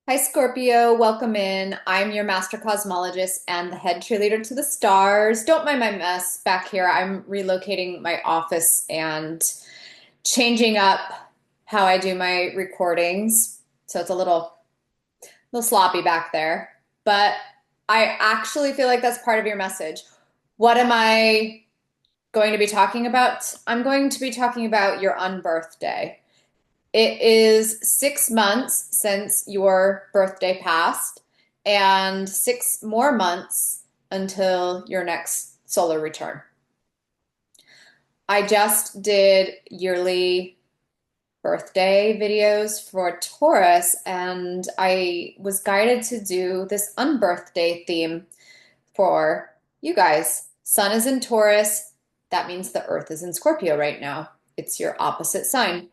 Hi, Scorpio. Welcome in. I'm your master cosmologist and the head cheerleader to the stars. Don't mind my mess back here. I'm relocating my office and changing up how I do my recordings. So it's a little sloppy back there. But I actually feel like that's part of your message. What am I going to be talking about? I'm going to be talking about your unbirthday. It is 6 months since your birthday passed, and 6 more months until your next solar return. I just did yearly birthday videos for Taurus, and I was guided to do this unbirthday theme for you guys. Sun is in Taurus. That means the Earth is in Scorpio right now. It's your opposite sign.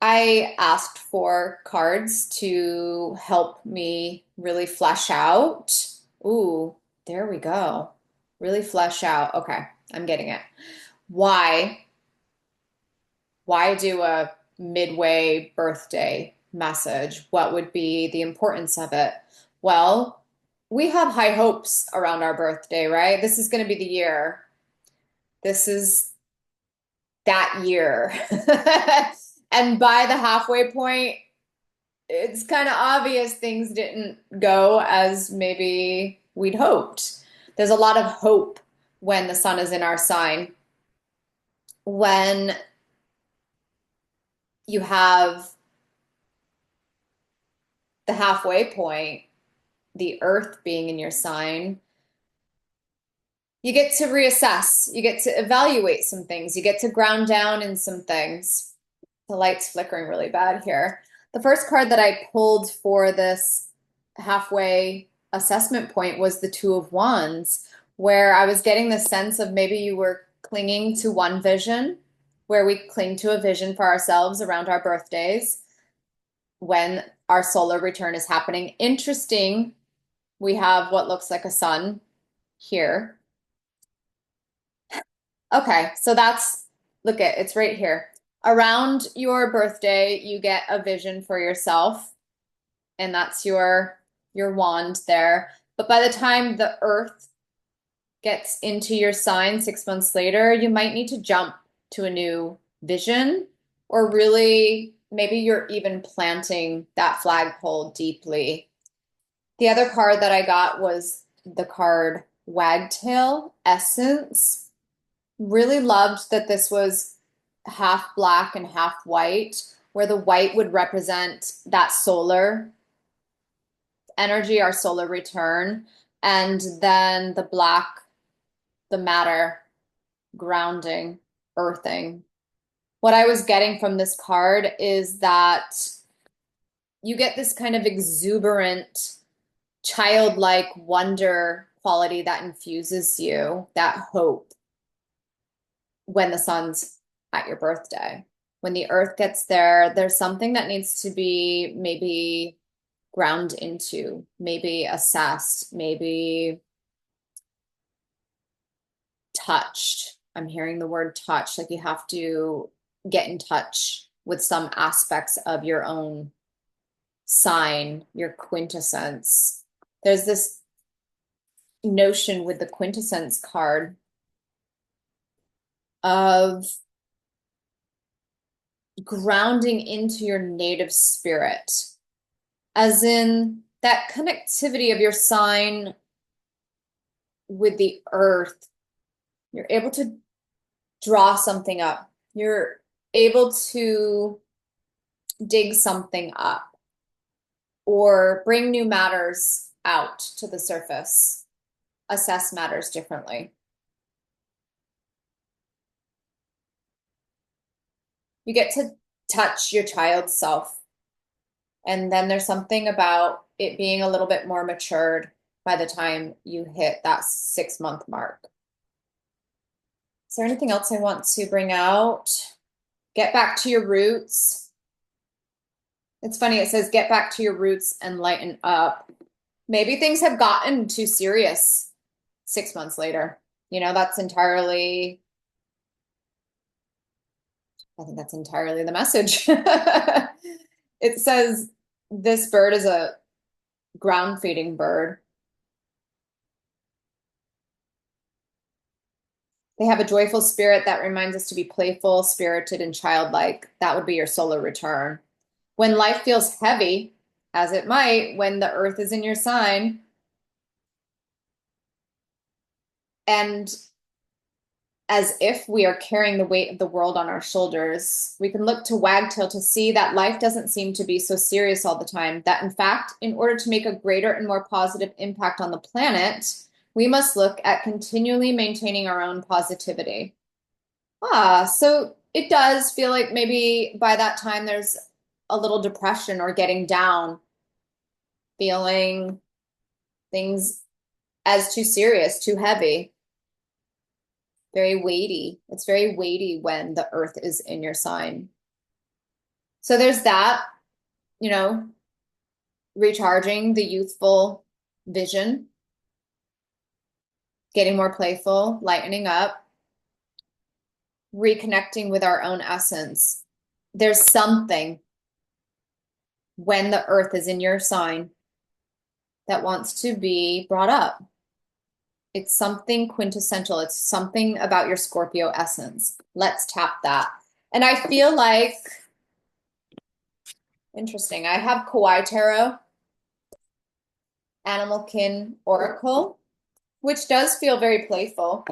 I asked for cards to help me really flesh out. Ooh, there we go. Really flesh out. Okay, I'm getting it. Why? Why do a midway birthday message? What would be the importance of it? Well, we have high hopes around our birthday, right? This is going to be the year. This is that year. And by the halfway point, it's kind of obvious things didn't go as maybe we'd hoped. There's a lot of hope when the sun is in our sign. When you have the halfway point, the earth being in your sign, you get to reassess, you get to evaluate some things, you get to ground down in some things. The light's flickering really bad here. The first card that I pulled for this halfway assessment point was the Two of Wands, where I was getting the sense of maybe you were clinging to one vision, where we cling to a vision for ourselves around our birthdays when our solar return is happening. Interesting, we have what looks like a sun here. Okay, so look at, it's right here. Around your birthday, you get a vision for yourself, and that's your wand there. But by the time the earth gets into your sign 6 months later, you might need to jump to a new vision, or really maybe you're even planting that flagpole deeply. The other card that I got was the card Wagtail Essence. Really loved that this was half black and half white, where the white would represent that solar energy, our solar return, and then the black, the matter, grounding, earthing. What I was getting from this card is that you get this kind of exuberant, childlike wonder quality that infuses you, that hope when the sun's at your birthday. When the earth gets there, there's something that needs to be maybe ground into, maybe assessed, maybe touched. I'm hearing the word touch, like you have to get in touch with some aspects of your own sign, your quintessence. There's this notion with the quintessence card of grounding into your native spirit, as in that connectivity of your sign with the earth. You're able to draw something up. You're able to dig something up or bring new matters out to the surface, assess matters differently. You get to touch your child self. And then there's something about it being a little bit more matured by the time you hit that 6 month mark. Is there anything else I want to bring out? Get back to your roots. It's funny, it says get back to your roots and lighten up. Maybe things have gotten too serious 6 months later. You know, that's entirely, I think that's entirely the message. It says this bird is a ground feeding bird. They have a joyful spirit that reminds us to be playful, spirited, and childlike. That would be your solar return. When life feels heavy, as it might, when the earth is in your sign, and as if we are carrying the weight of the world on our shoulders, we can look to Wagtail to see that life doesn't seem to be so serious all the time, that in fact, in order to make a greater and more positive impact on the planet, we must look at continually maintaining our own positivity. So it does feel like maybe by that time there's a little depression or getting down, feeling things as too serious, too heavy, very weighty. It's very weighty when the earth is in your sign. So there's that, you know, recharging the youthful vision, getting more playful, lightening up, reconnecting with our own essence. There's something when the earth is in your sign that wants to be brought up. It's something quintessential. It's something about your Scorpio essence. Let's tap that. And I feel like, interesting, I have Kawaii Tarot, Animal Kin Oracle, which does feel very playful.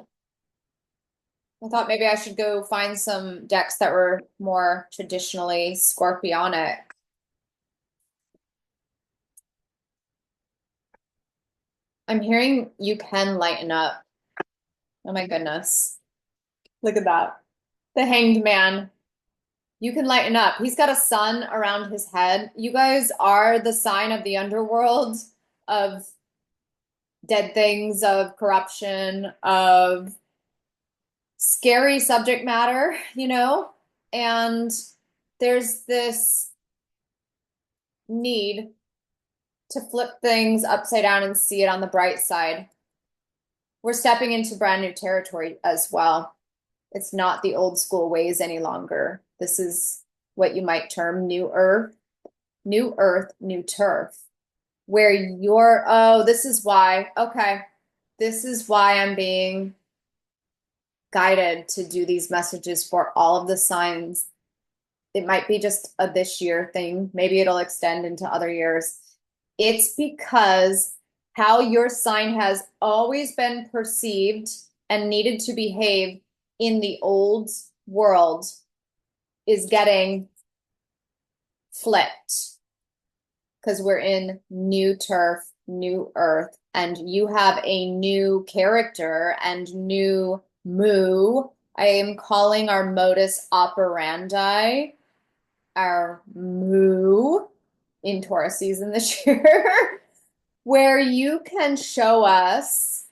I thought maybe I should go find some decks that were more traditionally scorpionic. I'm hearing you can lighten up. Oh my goodness. Look at that. The Hanged Man. You can lighten up. He's got a sun around his head. You guys are the sign of the underworld, of dead things, of corruption, of scary subject matter, you know? And there's this need to flip things upside down and see it on the bright side. We're stepping into brand new territory as well. It's not the old school ways any longer. This is what you might term new earth, new turf, where you're, oh, this is why, okay, this is why I'm being guided to do these messages for all of the signs. It might be just a this year thing. Maybe it'll extend into other years. It's because how your sign has always been perceived and needed to behave in the old world is getting flipped, because we're in new turf, new earth, and you have a new character and new MOO. I am calling our modus operandi our MOO in Taurus season this year, where you can show us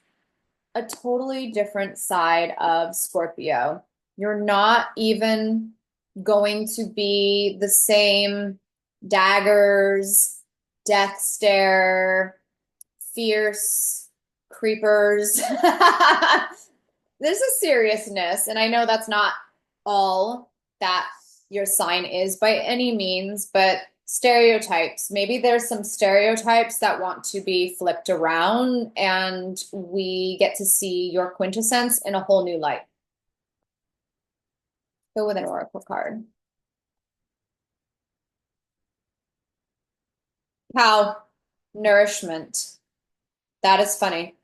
a totally different side of Scorpio. You're not even going to be the same daggers, death stare, fierce creepers. There's a seriousness, and I know that's not all that your sign is by any means, but stereotypes. Maybe there's some stereotypes that want to be flipped around, and we get to see your quintessence in a whole new light. Go with an oracle card. How? Nourishment. That is funny.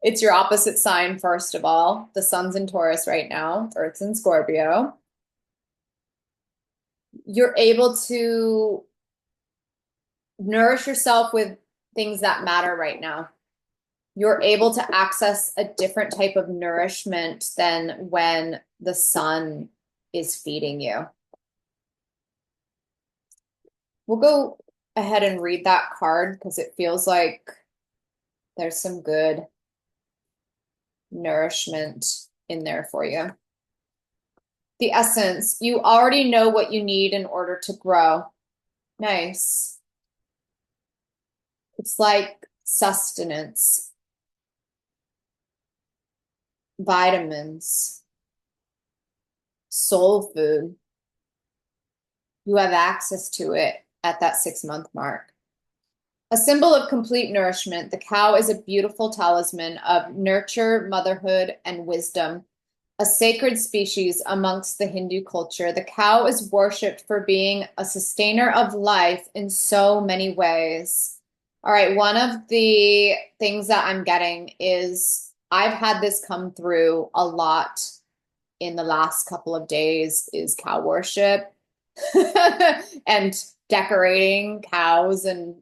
It's your opposite sign, first of all. The sun's in Taurus right now, Earth's in Scorpio. You're able to nourish yourself with things that matter right now. You're able to access a different type of nourishment than when the sun is feeding you. We'll go ahead and read that card because it feels like there's some good nourishment in there for you. The essence, you already know what you need in order to grow. Nice. It's like sustenance, vitamins, soul food. You have access to it at that 6-month mark. A symbol of complete nourishment, the cow is a beautiful talisman of nurture, motherhood, and wisdom. A sacred species amongst the Hindu culture, the cow is worshipped for being a sustainer of life in so many ways. All right, one of the things that I'm getting is I've had this come through a lot in the last couple of days is cow worship and decorating cows and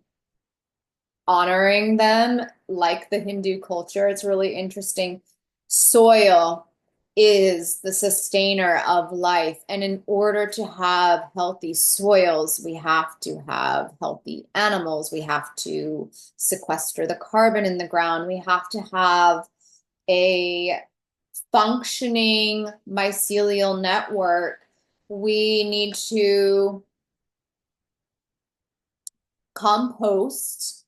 honoring them like the Hindu culture. It's really interesting. Soil is the sustainer of life. And in order to have healthy soils, we have to have healthy animals. We have to sequester the carbon in the ground. We have to have a functioning mycelial network. We need to compost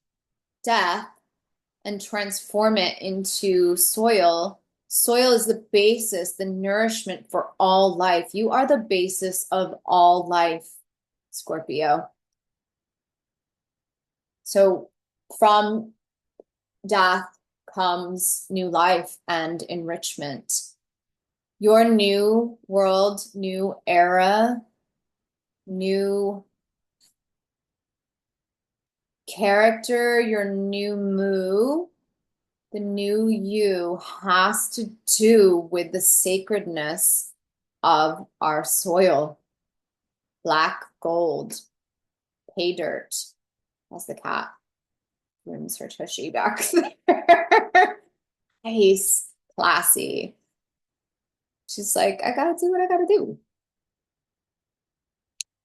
death and transform it into soil. Soil is the basis, the nourishment for all life. You are the basis of all life, Scorpio. So from death comes new life and enrichment. Your new world, new era, new character, your new MOO, the new you has to do with the sacredness of our soil. Black gold, pay dirt. That's the cat. Rooms her tushy back there. Nice, classy. She's like, I gotta do what I gotta do.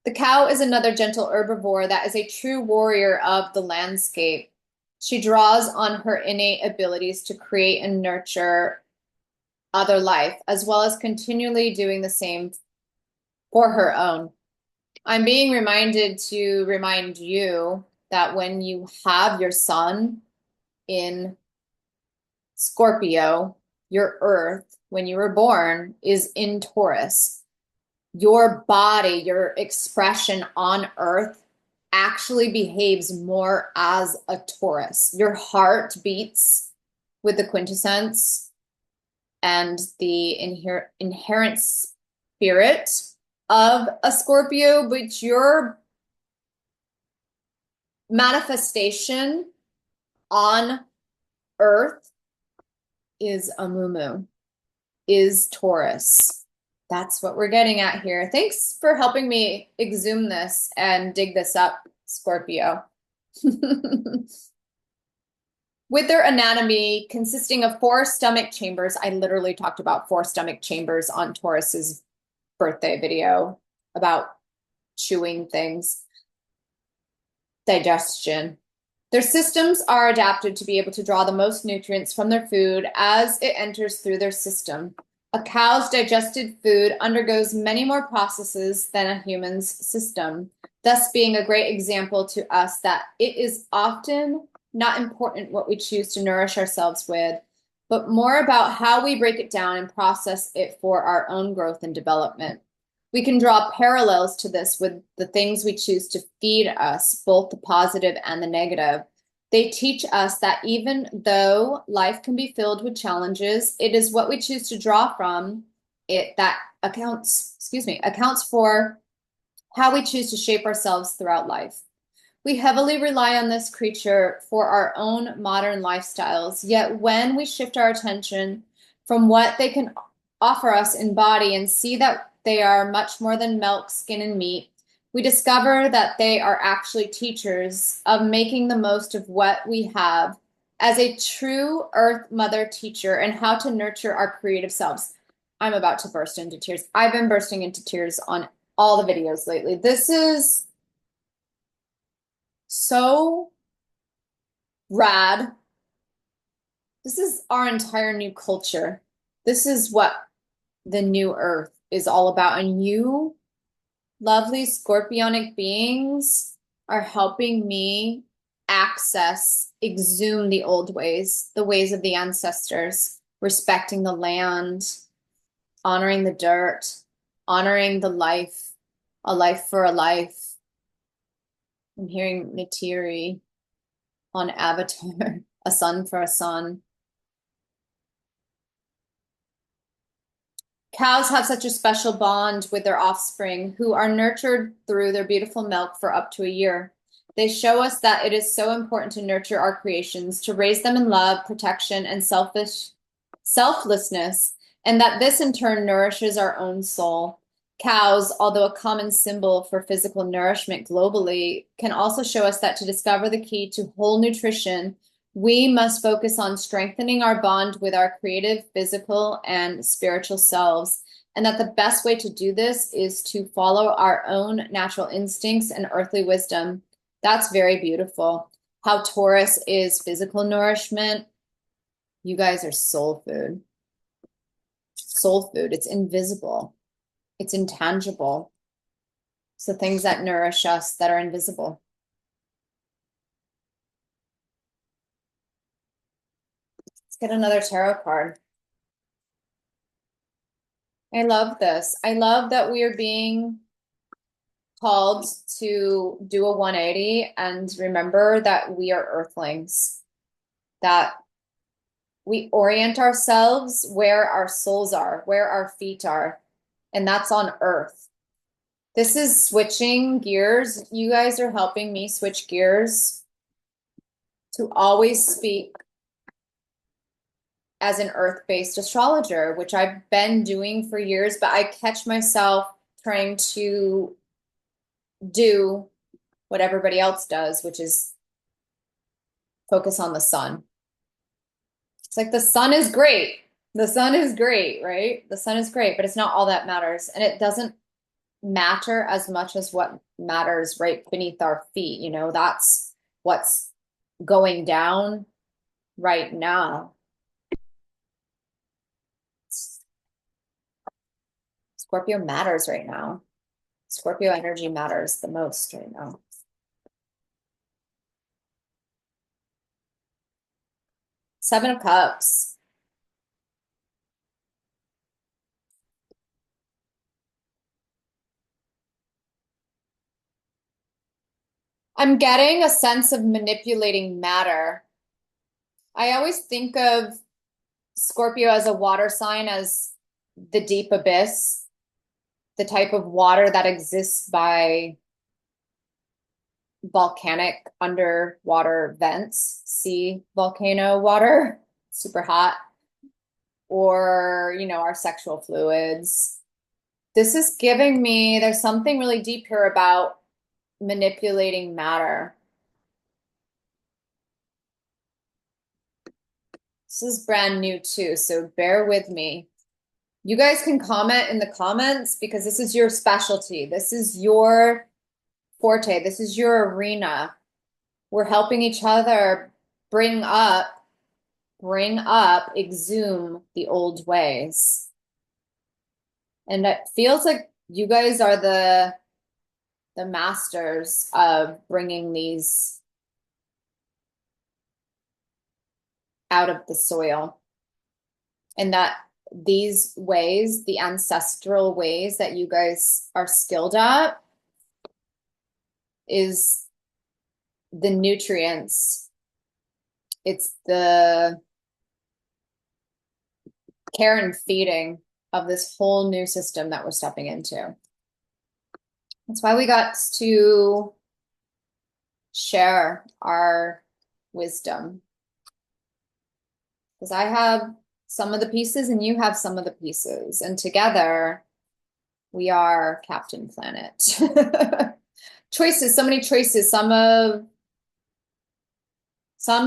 The cow is another gentle herbivore that is a true warrior of the landscape. She draws on her innate abilities to create and nurture other life, as well as continually doing the same for her own. I'm being reminded to remind you that when you have your sun in Scorpio, your earth, when you were born, is in Taurus. Your body, your expression on earth actually behaves more as a Taurus. Your heart beats with the quintessence and the inherent spirit of a Scorpio, but your manifestation on earth is a moo, is Taurus. That's what we're getting at here. Thanks for helping me exhume this and dig this up, Scorpio. With their anatomy consisting of 4 stomach chambers, I literally talked about 4 stomach chambers on Taurus's birthday video about chewing things, digestion. Their systems are adapted to be able to draw the most nutrients from their food as it enters through their system. A cow's digested food undergoes many more processes than a human's system, thus being a great example to us that it is often not important what we choose to nourish ourselves with, but more about how we break it down and process it for our own growth and development. We can draw parallels to this with the things we choose to feed us, both the positive and the negative. They teach us that even though life can be filled with challenges, it is what we choose to draw from it that accounts for how we choose to shape ourselves throughout life. We heavily rely on this creature for our own modern lifestyles, yet when we shift our attention from what they can offer us in body and see that they are much more than milk, skin, and meat, we discover that they are actually teachers of making the most of what we have as a true Earth Mother teacher and how to nurture our creative selves. I'm about to burst into tears. I've been bursting into tears on all the videos lately. This is so rad. This is our entire new culture. This is what the new Earth is all about. And you, lovely scorpionic beings, are helping me exhume the old ways, the ways of the ancestors, respecting the land, honoring the dirt, honoring the life a life for a life. I'm hearing Natiri on Avatar, a son for a son. Cows have such a special bond with their offspring, who are nurtured through their beautiful milk for up to a year. They show us that it is so important to nurture our creations, to raise them in love, protection, and selflessness, and that this in turn nourishes our own soul. Cows, although a common symbol for physical nourishment globally, can also show us that to discover the key to whole nutrition, we must focus on strengthening our bond with our creative, physical, and spiritual selves, and that the best way to do this is to follow our own natural instincts and earthly wisdom. That's very beautiful. How Taurus is physical nourishment. You guys are soul food. Soul food. It's invisible. It's intangible. It's the things that nourish us that are invisible. Let's get another tarot card. I love this. I love that we are being called to do a 180 and remember that we are earthlings, that we orient ourselves where our souls are, where our feet are, and that's on earth. This is switching gears. You guys are helping me switch gears to always speak as an earth-based astrologer, which I've been doing for years, but I catch myself trying to do what everybody else does, which is focus on the sun. It's like the sun is great. The sun is great, right? The sun is great, but it's not all that matters. And it doesn't matter as much as what matters right beneath our feet. You know, that's what's going down right now. Scorpio matters right now. Scorpio energy matters the most right now. Seven of Cups. I'm getting a sense of manipulating matter. I always think of Scorpio as a water sign, as the deep abyss, the type of water that exists by volcanic underwater vents, sea volcano water, super hot, or, you know, our sexual fluids. This is giving me, there's something really deep here about manipulating matter. This is brand new too, so bear with me. You guys can comment in the comments because this is your specialty. This is your forte. This is your arena. We're helping each other bring up, exhume the old ways. And it feels like you guys are the masters of bringing these out of the soil. And that these ways, the ancestral ways that you guys are skilled at, is the nutrients. It's the care and feeding of this whole new system that we're stepping into. That's why we got to share our wisdom. Because I have some of the pieces and you have some of the pieces. And together we are Captain Planet. Choices, so many choices. Some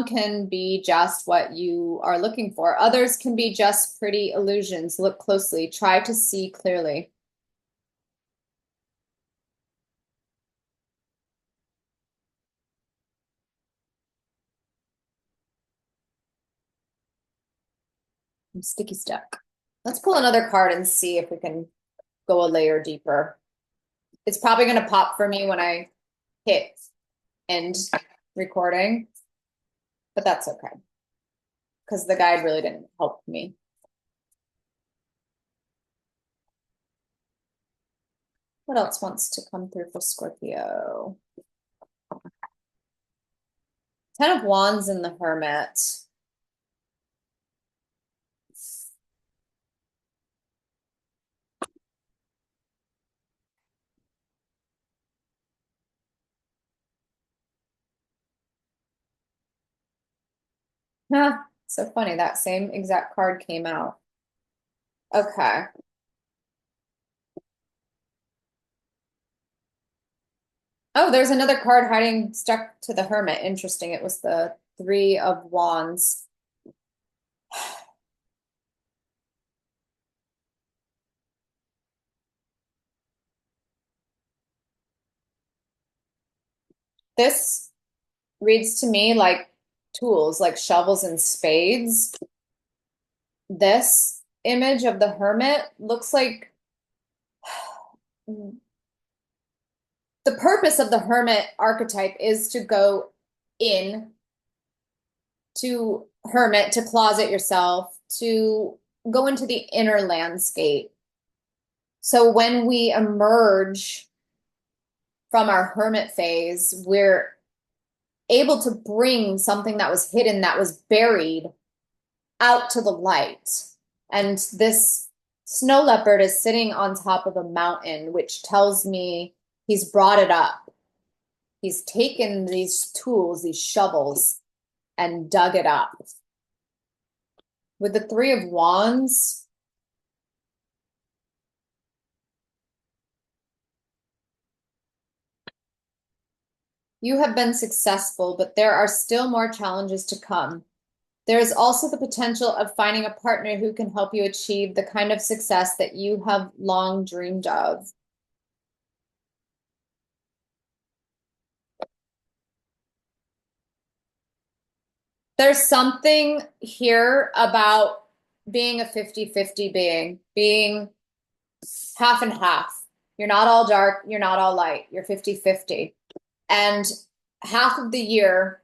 can be just what you are looking for. Others can be just pretty illusions. Look closely. Try to see clearly. I'm sticky stuck. Let's pull another card and see if we can go a layer deeper. It's probably going to pop for me when I hit end recording, but that's okay because the guide really didn't help me. What else wants to come through for Scorpio? Ten of Wands and the Hermit. Huh, so funny. That same exact card came out. Okay. Oh, there's another card hiding stuck to the Hermit. Interesting. It was the Three of Wands. This reads to me like tools, like shovels and spades. This image of the Hermit looks like the purpose of the Hermit archetype is to go in, to hermit, to closet yourself, to go into the inner landscape. So when we emerge from our hermit phase, we're able to bring something that was hidden, that was buried, out to the light. And this snow leopard is sitting on top of a mountain, which tells me he's brought it up. He's taken these tools, these shovels, and dug it up. With the Three of Wands, you have been successful, but there are still more challenges to come. There is also the potential of finding a partner who can help you achieve the kind of success that you have long dreamed of. There's something here about being a 50-50 being half and half. You're not all dark, you're not all light, you're 50-50. And half of the year,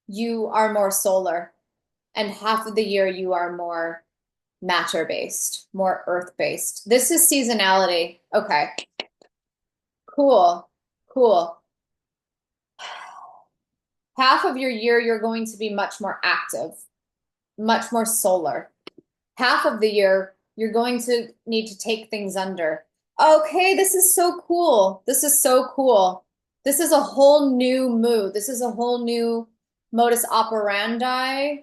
you are more solar, and half of the year, you are more matter-based, more earth-based. This is seasonality. Okay. Cool. Cool. Half of your year, you're going to be much more active, much more solar. Half of the year, you're going to need to take things under. Okay, this is so cool. This is so cool. This is a whole new mood. This is a whole new modus operandi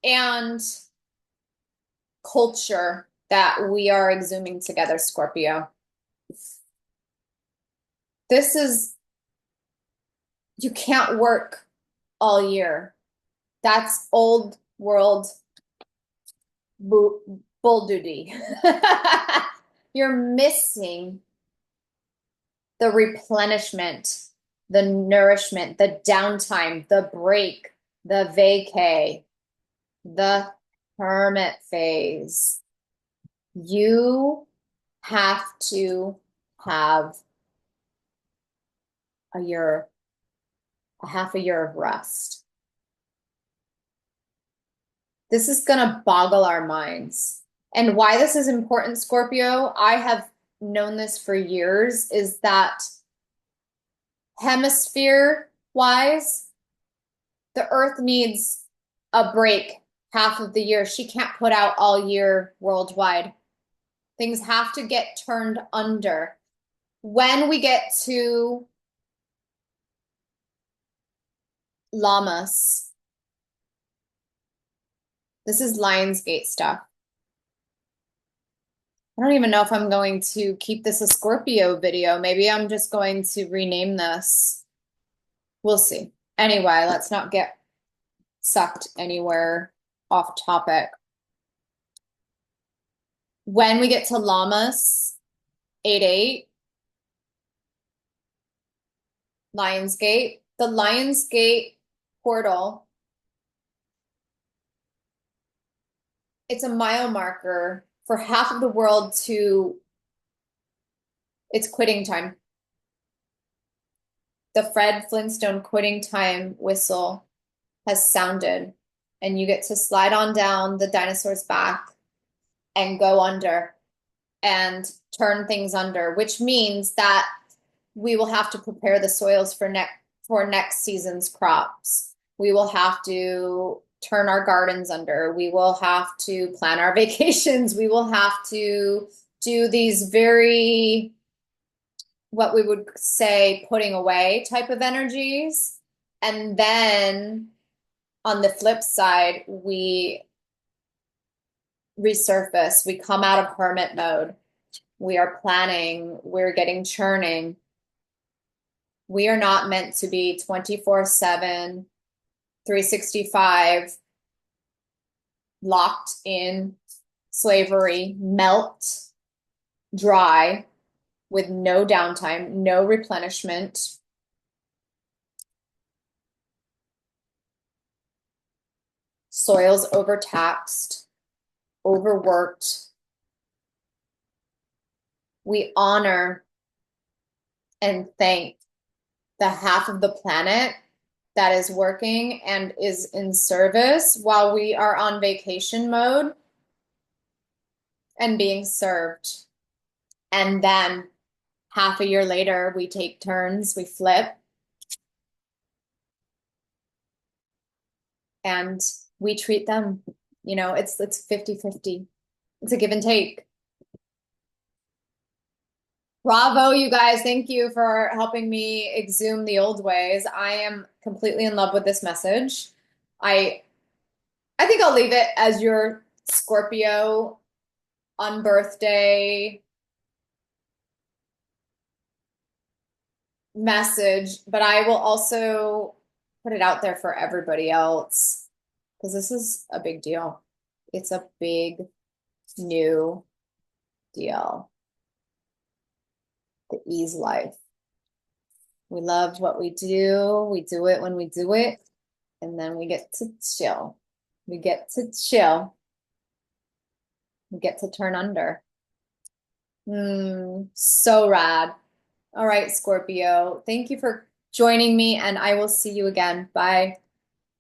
and culture that we are exhuming together, Scorpio. This is, you can't work all year. That's old world bull duty. You're missing the replenishment, the nourishment, the downtime, the break, the vacay, the hermit phase. You have to have a half a year of rest. This is going to boggle our minds. And why this is important, Scorpio, I have known this for years, is that hemisphere-wise, the Earth needs a break half of the year. She can't put out all year worldwide. Things have to get turned under. When we get to 𝗤𝗲𝗄, this is Lionsgate stuff. I don't even know if I'm going to keep this a Scorpio video. Maybe I'm just going to rename this. We'll see. Anyway, let's not get sucked anywhere off topic. When we get to 𝗤𝗲𝗄, 8-8, Lionsgate, the Lionsgate portal, it's a mile marker for half of the world to, it's quitting time. The Fred Flintstone quitting time whistle has sounded, and you get to slide on down the dinosaur's back and go under. and turn things under, which means that we will have to prepare the soils for next season's crops. We will have to turn our gardens under. We will have to plan our vacations. We will have to do these very, what we would say, putting away type of energies. And then on the flip side, we resurface. We come out of hermit mode. We are planning. We're getting churning. We are not meant to be 24/7, 365, locked in slavery, melt, dry, with no downtime, no replenishment. Soils overtaxed, overworked. We honor and thank the half of the planet that is working and is in service while we are on vacation mode and being served. And then half a year later, we take turns, we flip, and we treat them. You know, it's 50-50. It's a give and take. Bravo, you guys. Thank you for helping me exhume the old ways. I am completely in love with this message. I think I'll leave it as your Scorpio on birthday message, but I will also put it out there for everybody else because this is a big deal. It's a big new deal. The ease life. We love what we do. We do it when we do it. And then we get to chill. We get to chill. We get to turn under. So rad. All right, Scorpio. Thank you for joining me, and I will see you again. Bye.